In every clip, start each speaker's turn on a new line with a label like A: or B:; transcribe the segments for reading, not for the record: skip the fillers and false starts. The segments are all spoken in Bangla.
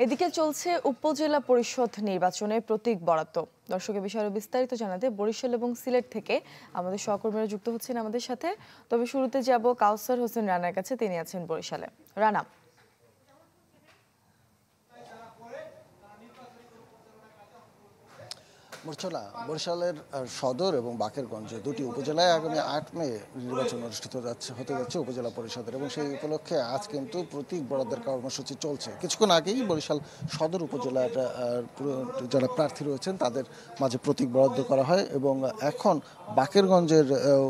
A: এদিকে চলছে উপজেলা পরিষদ নির্বাচনে প্রতীক বরাদ্দ। দর্শকের বিষয়ে আরো বিস্তারিত জানাতে বরিশাল এবং সিলেট থেকে আমাদের সহকর্মীরা যুক্ত হচ্ছেন আমাদের সাথে। তবে শুরুতে যাব কাউসার হোসেন রানার কাছে, তিনি আছেন বরিশালে। রানা,
B: বরিশালের সদর এবং বাকেরগঞ্জ দুটি উপজেলায় আগামী ৮ মে নির্বাচন অনুষ্ঠিত হতে যাচ্ছে উপজেলা পরিষদের, এবং সেই উপলক্ষে আজ কিন্তু প্রতীক বরাদ্দের কর্মসূচি চলছে। কিছুক্ষণ আগেই বরিশাল সদর উপজেলার যারা প্রার্থী রয়েছেন তাদের মাঝে প্রতীক বরাদ্দ করা হয়, এবং এখন বাকেরগঞ্জের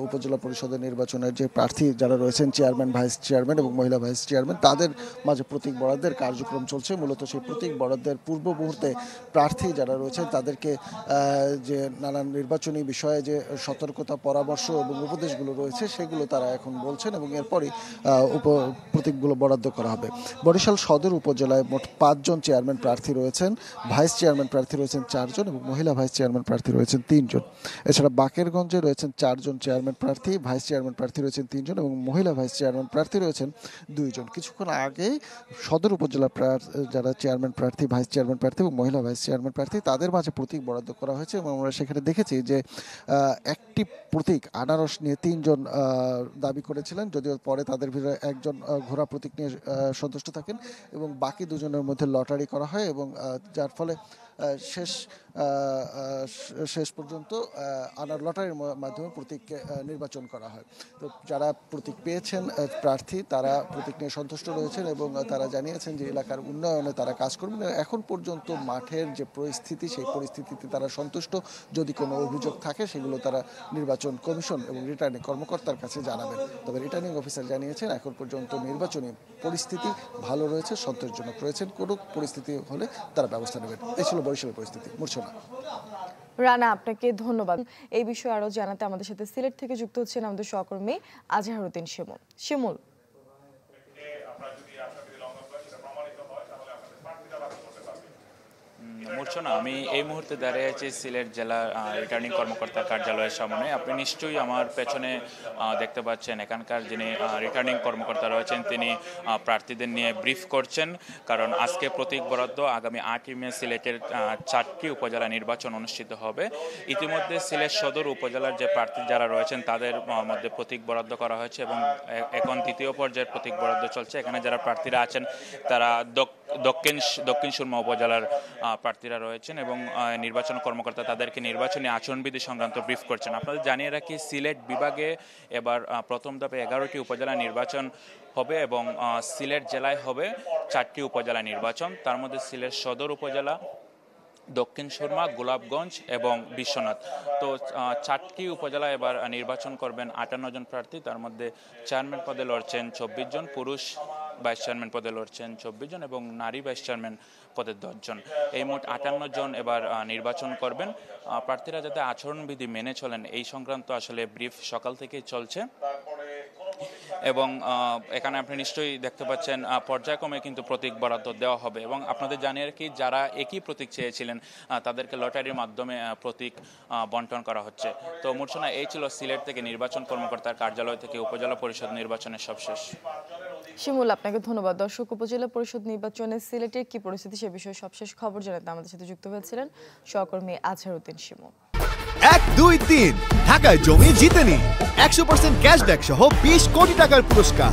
B: উপজেলা পরিষদের নির্বাচনের যে প্রার্থী যারা রয়েছেন চেয়ারম্যান, ভাইস চেয়ারম্যান এবং মহিলা ভাইস চেয়ারম্যান, তাদের মাঝে প্রতীক বরাদ্দের কার্যক্রম চলছে। মূলত সেই প্রতীক বরাদ্দের পূর্ব মুহূর্তে প্রার্থী যারা রয়েছেন তাদেরকে যে নানান নির্বাচনী বিষয়ে যে সতর্কতা, পরামর্শ এবং উপদেশগুলো রয়েছে সেগুলো তারা এখন বলছেন, এবং এরপরই প্রতীকগুলো বরাদ্দ করা হবে। বরিশাল সদর উপজেলায় মোট ৫ জন চেয়ারম্যান প্রার্থী রয়েছেন, ভাইস চেয়ারম্যান প্রার্থী রয়েছেন ৪ জন এবং মহিলা ভাইস চেয়ারম্যান প্রার্থী রয়েছেন ৩ জন। এছাড়া বাকেরগঞ্জে রয়েছেন ৪ জন চেয়ারম্যান প্রার্থী, ভাইস চেয়ারম্যান প্রার্থী রয়েছেন ৩ জন এবং মহিলা ভাইস চেয়ারম্যান প্রার্থী রয়েছেন ২ জন। কিছুক্ষণ আগেই সদর উপজেলা যারা চেয়ারম্যান প্রার্থী, ভাইস চেয়ারম্যান প্রার্থী এবং মহিলা ভাইস চেয়ারম্যান প্রার্থী তাদের মাঝে প্রতীক বরাদ্দ করা হয়েছে, এবং আমরা সেখানে দেখেছি যে একটি প্রতীক আনারস নিয়ে ৩ জন দাবি করেছিলেন, যদিও পরে তাদের ভিতরে একজন ঘোড়া প্রতীক নিয়ে সন্তুষ্ট থাকেন এবং বাকি দুজনের মধ্যে লটারি করা হয়, এবং যার ফলে শেষ পর্যন্ত লটারির মাধ্যমে প্রতীককে নির্বাচন করা হয়। তো যারা প্রতীক পেয়েছেন প্রার্থী তারা প্রতীক নিয়ে সন্তুষ্ট রয়েছেন এবং তারা জানিয়েছেন যে এলাকার উন্নয়নে তারা কাজ করবেন। এখন পর্যন্ত মাঠের যে পরিস্থিতি সেই পরিস্থিতিতে তারা সন্তুষ্ট। যদি কোনো অভিযোগ থাকে সেগুলো তারা নির্বাচন কমিশন এবং রিটার্নিং কর্মকর্তার কাছে জানাবেন। তবে রিটার্নিং অফিসার জানিয়েছেন এখন পর্যন্ত নির্বাচনী পরিস্থিতি ভালো রয়েছে, সন্তোষজনক রয়েছেন। কোনো পরিস্থিতি হলে তারা ব্যবস্থা নেবেন। এই ছিল বরিশালের পরিস্থিতি। মূর্ছনা।
A: রানা, আপনাকে ধন্যবাদ। এই বিষয়ে আরো জানাতে আমাদের সাথে সিলেট থেকে যুক্ত হচ্ছেন আমাদের সহকর্মী আজহারউদ্দিন শিমুল।
C: মূর্ছনা, আমি এই মুহূর্তে দাঁড়িয়ে আছি সিলেট জেলা রিটার্নিং কর্মকর্তার কার্যালয়ের সামনে। আপনি নিশ্চয়ই আমার পেছনে দেখতে পাচ্ছেন এখানকার যিনি রিটার্নিং কর্মকর্তা রয়েছেন তিনি প্রার্থীদের নিয়ে ব্রিফ করছেন, কারণ আজকে প্রতীক বরাদ্দ আগামী ৮ মে সিলেটের ৪টি উপজেলা নির্বাচন অনুষ্ঠিত হবে। ইতিমধ্যে সিলেট সদর উপজেলার যে প্রার্থী যারা রয়েছেন তাদের মধ্যে প্রতীক বরাদ্দ করা হয়েছে এবং এখন দ্বিতীয় পর্যায়ের প্রতীক বরাদ্দ চলছে। এখানে যারা প্রার্থীরা আছেন তারা দক্ষিণ সুরমা উপজেলার প্রার্থীরা রয়েছেন এবং নির্বাচন কর্মকর্তা তাদেরকে নির্বাচনী আচরণবিধি সংক্রান্ত ব্রিফ করছেন। আপনাদের জানিয়ে রাখি, সিলেট বিভাগে এবার প্রথম ধাপে 11টি উপজেলা নির্বাচন হবে এবং সিলেট জেলায় হবে 4টি উপজেলা নির্বাচন। তার মধ্যে সিলেট সদর উপজেলা, দক্ষিণ সুরমা, গোলাপগঞ্জ এবং বিশ্বনাথ। তো 4টি উপজেলা এবার নির্বাচন করবেন 58 জন প্রার্থী। তার মধ্যে চেয়ারম্যান পদে লড়ছেন 24 জন, পুরুষ ভাইস চেয়ারম্যান পদে লড়ছেন 24 জন এবং নারী ভাইস চেয়ারম্যান পদে 10 জন। এই মোট 58 জন এবার নির্বাচন করবেন। প্রার্থীরা যাতে আচরণবিধি মেনে চলেন এই সংক্রান্ত আসলে ব্রিফ সকাল থেকেই চলছে, এবং এখানে আপনি নিশ্চয়ই দেখতে পাচ্ছেন পর্যায়ক্রমে কিন্তু প্রতীক বরাদ্দ দেওয়া হবে। এবং আপনাদের জানিয়ে রাখি, যারা একই প্রতীক চেয়েছিলেন তাদেরকে লটারির মাধ্যমে প্রতীক বন্টন করা হচ্ছে। তো মূর্ছনা, এই ছিল সিলেট থেকে নির্বাচন কর্মকর্তার কার্যালয় থেকে উপজেলা পরিষদ নির্বাচনের সবশেষ।
A: শিমুল, আপনাকে ধন্যবাদ। দর্শক, উপজেলা পরিষদ নির্বাচনে সিলেটের কি পরিস্থিতি সে বিষয়ে সবশেষ খবর জানাতে আমাদের সাথে যুক্ত হয়েছিলেন সহকর্মী আজহারউদ্দিন শিমুল।
D: 1, 2, 3 ঢাকায় জমি জিতে নিন 100% ক্যাশব্যাক সহ 20 কোটি টাকার পুরস্কার।